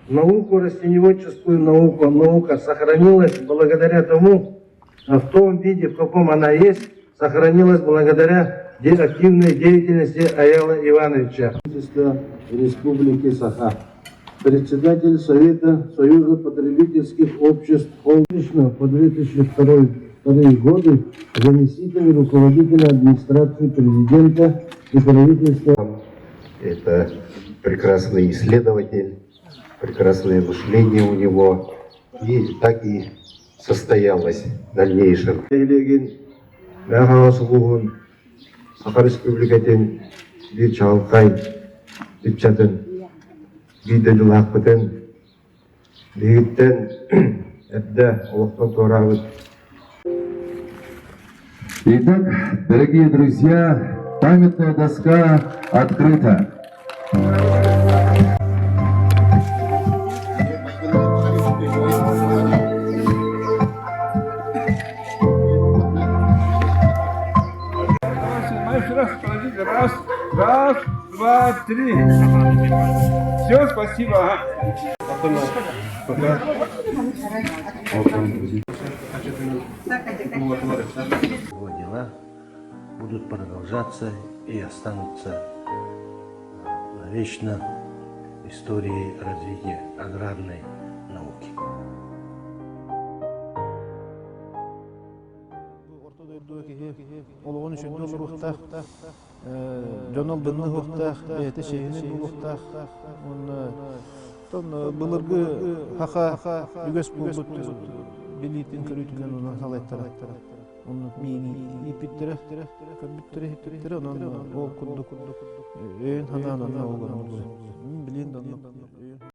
науку, растениеводческую науку, наука сохранилась благодаря тому, в том виде, в каком она есть, сохранилась благодаря активной деятельности Аяла Ивановича. Республики Саха. Председатель Совета Союза потребительских обществ Холдишна по 2002 годы, заместитель руководителя администрации президента и правительства. Это прекрасный исследователь, прекрасное мышление у него, и так и состоялось в дальнейшем. Саха Республикатын bir çalkay bütçeden gidelim hakikaten birlikten evde oluktan sonra. Итак, дорогие друзья, памятная доска открыта. Раз, раз, два, три. Все, спасибо. Его дела будут продолжаться и останутся навечно историей развития аграрной науки. Олоғын үшін доллар ұқтақ, жонал бұнны ұқтақ, бәйті шейіні ұқтақ, бұлырғы хақа үгес бұлдық білейтін көрітілген онан салайттар. Оны мейін епіттірі, көрбіттірі, онан ол күрдік, өйін хананына оған. Білейін